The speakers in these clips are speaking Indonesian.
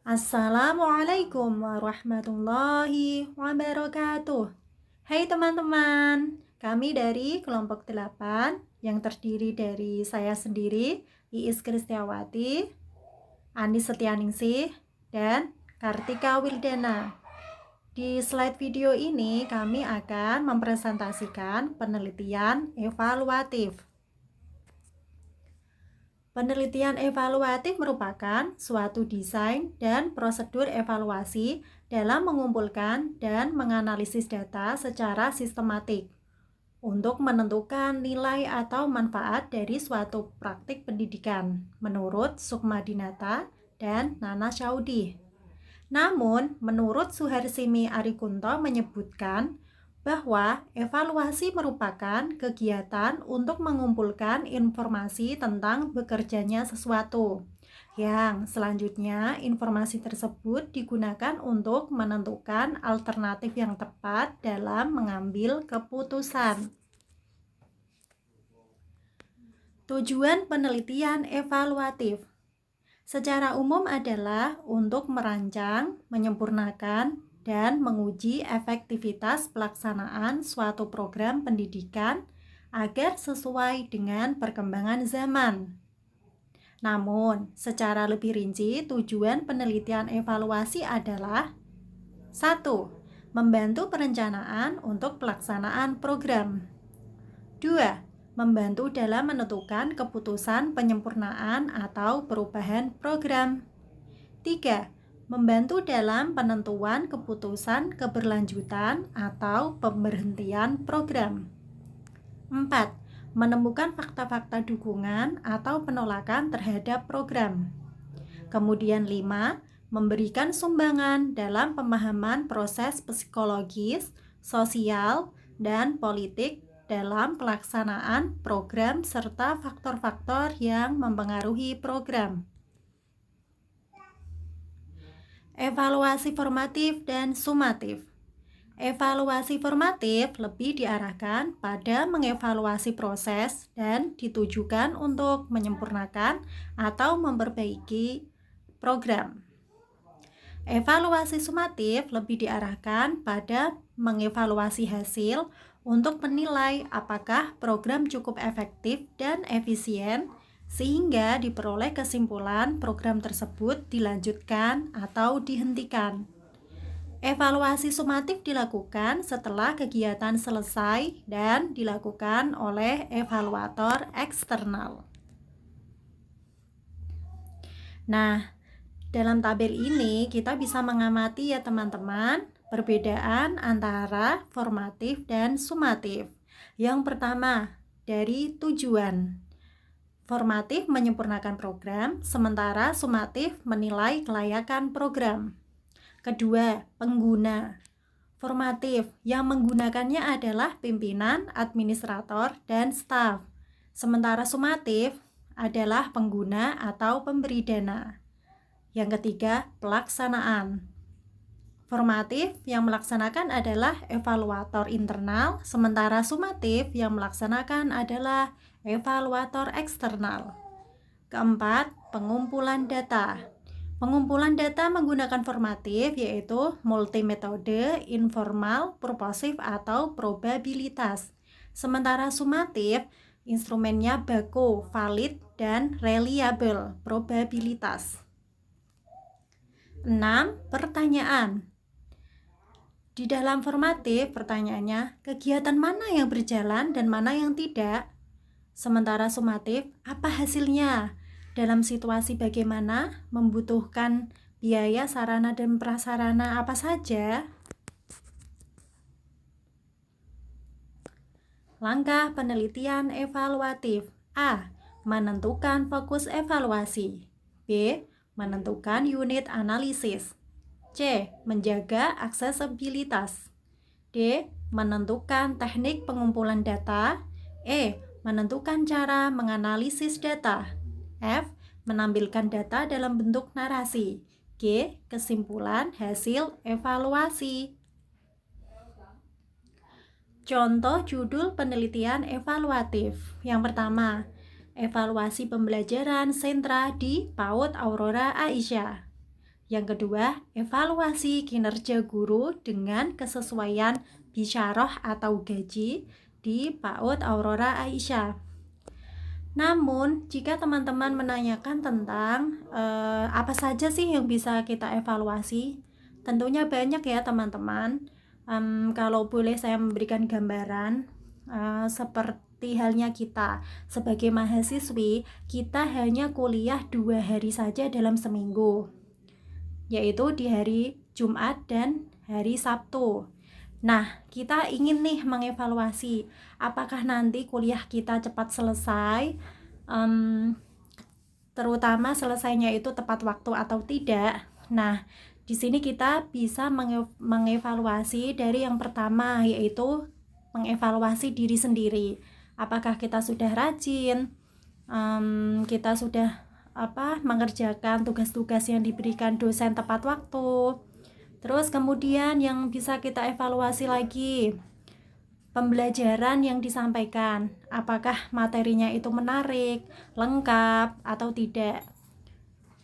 Assalamualaikum warahmatullahi wabarakatuh. Hai teman-teman, kami dari kelompok 8 yang terdiri dari saya sendiri, Iis Kristiawati, Anis Setianingsih, dan Kartika Wildana. Di slide video ini kami akan mempresentasikan penelitian evaluatif. Penelitian evaluatif merupakan suatu desain dan prosedur evaluasi dalam mengumpulkan dan menganalisis data secara sistematik untuk menentukan nilai atau manfaat dari suatu praktik pendidikan menurut Sukmadinata dan Nana Chaudhry. Namun, menurut Suharsimi Arikunto menyebutkan bahwa evaluasi merupakan kegiatan untuk mengumpulkan informasi tentang bekerjanya sesuatu, yang selanjutnya informasi tersebut digunakan untuk menentukan alternatif yang tepat dalam mengambil keputusan. Tujuan penelitian evaluatif secara umum adalah untuk merancang, menyempurnakan, dan menguji efektivitas pelaksanaan suatu program pendidikan agar sesuai dengan perkembangan zaman. Namun, secara lebih rinci, tujuan penelitian evaluasi adalah 1. Membantu perencanaan untuk pelaksanaan program. 2. Membantu dalam menentukan keputusan penyempurnaan atau perubahan program. 3. Membantu dalam penentuan keputusan keberlanjutan atau pemberhentian program. 4. Menemukan fakta-fakta dukungan atau penolakan terhadap program. Kemudian 5. Memberikan sumbangan dalam pemahaman proses psikologis, sosial, dan politik dalam pelaksanaan program serta faktor-faktor yang mempengaruhi program. Evaluasi formatif dan sumatif. Evaluasi formatif lebih diarahkan pada mengevaluasi proses dan ditujukan untuk menyempurnakan atau memperbaiki program. Evaluasi sumatif lebih diarahkan pada mengevaluasi hasil untuk menilai apakah program cukup efektif dan efisien sehingga diperoleh kesimpulan program tersebut dilanjutkan atau dihentikan. Evaluasi sumatif dilakukan setelah kegiatan selesai dan dilakukan oleh evaluator eksternal. Nah, dalam tabel ini kita bisa mengamati ya teman-teman perbedaan antara formatif dan sumatif. Yang pertama, dari tujuan. Formatif menyempurnakan program, sementara sumatif menilai kelayakan program. Kedua, pengguna. Formatif yang menggunakannya adalah pimpinan, administrator, dan staf. Sementara sumatif adalah pengguna atau pemberi dana. Yang ketiga, pelaksanaan. Formatif yang melaksanakan adalah evaluator internal, sementara sumatif yang melaksanakan adalah evaluator eksternal. Keempat, pengumpulan data. Pengumpulan data menggunakan formatif yaitu multimetode, informal, purposif atau probabilitas. Sementara sumatif, instrumennya baku, valid, dan reliable, probabilitas. 6. Pertanyaan. Di dalam formatif, pertanyaannya, kegiatan mana yang berjalan dan mana yang tidak? Sementara sumatif, apa hasilnya? Dalam situasi bagaimana? Membutuhkan biaya, sarana, dan prasarana apa saja? Langkah penelitian evaluatif. A. Menentukan fokus evaluasi. B. Menentukan unit analisis. C. Menjaga aksesibilitas. D. Menentukan teknik pengumpulan data. E. Menentukan cara menganalisis data. F. Menampilkan data dalam bentuk narasi. G. Kesimpulan hasil evaluasi. Contoh judul penelitian evaluatif. Yang pertama, evaluasi pembelajaran sentra di PAUD Aurora Aisyah. Yang kedua, evaluasi kinerja guru dengan kesesuaian bisyarah atau gaji di PAUD Aurora Aisyah. Namun, jika teman-teman menanyakan tentang apa saja sih yang bisa kita evaluasi, tentunya banyak ya teman-teman. Kalau boleh saya memberikan gambaran, seperti halnya kita sebagai mahasiswi, kita hanya kuliah 2 hari saja dalam seminggu, yaitu di hari Jumat dan hari Sabtu. Nah, kita ingin nih mengevaluasi apakah nanti kuliah kita cepat selesai, terutama selesainya itu tepat waktu atau tidak. Nah, di sini kita bisa mengevaluasi dari yang pertama, yaitu mengevaluasi diri sendiri. Apakah kita sudah rajin, kita sudah mengerjakan tugas-tugas yang diberikan dosen tepat waktu. Terus kemudian yang bisa kita evaluasi lagi, pembelajaran yang disampaikan, apakah materinya itu menarik, lengkap atau tidak.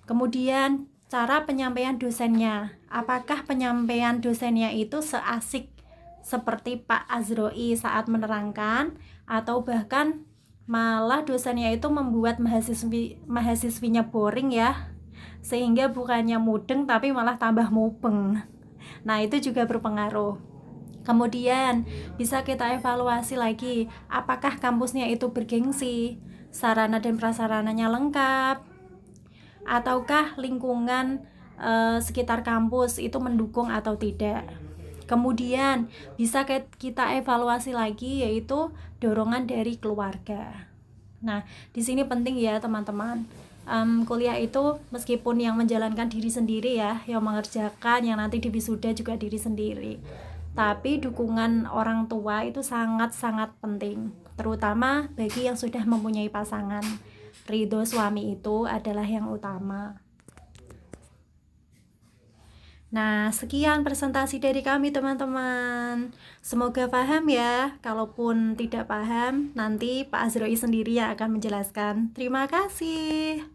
Kemudian cara penyampaian dosennya, apakah penyampaian dosennya itu seasik seperti Pak Azroi saat menerangkan, atau bahkan malah dosennya itu membuat mahasiswinya boring ya, sehingga bukannya mudeng tapi malah tambah mubeng. Nah, itu juga berpengaruh. Kemudian bisa kita evaluasi lagi, apakah kampusnya itu bergengsi, sarana dan prasarananya lengkap, ataukah lingkungan sekitar kampus itu mendukung atau tidak. Kemudian bisa kita evaluasi lagi, yaitu dorongan dari keluarga. Nah, di sini penting ya teman-teman. Kuliah itu meskipun yang menjalankan diri sendiri ya, yang mengerjakan, yang nanti di wisuda juga diri sendiri, tapi dukungan orang tua itu sangat-sangat penting, terutama bagi yang sudah mempunyai pasangan. Ridho suami itu adalah yang utama. Nah, sekian presentasi dari kami teman-teman. Semoga paham ya. Kalaupun tidak paham, nanti Pak Azroi sendiri yang akan menjelaskan. Terima kasih.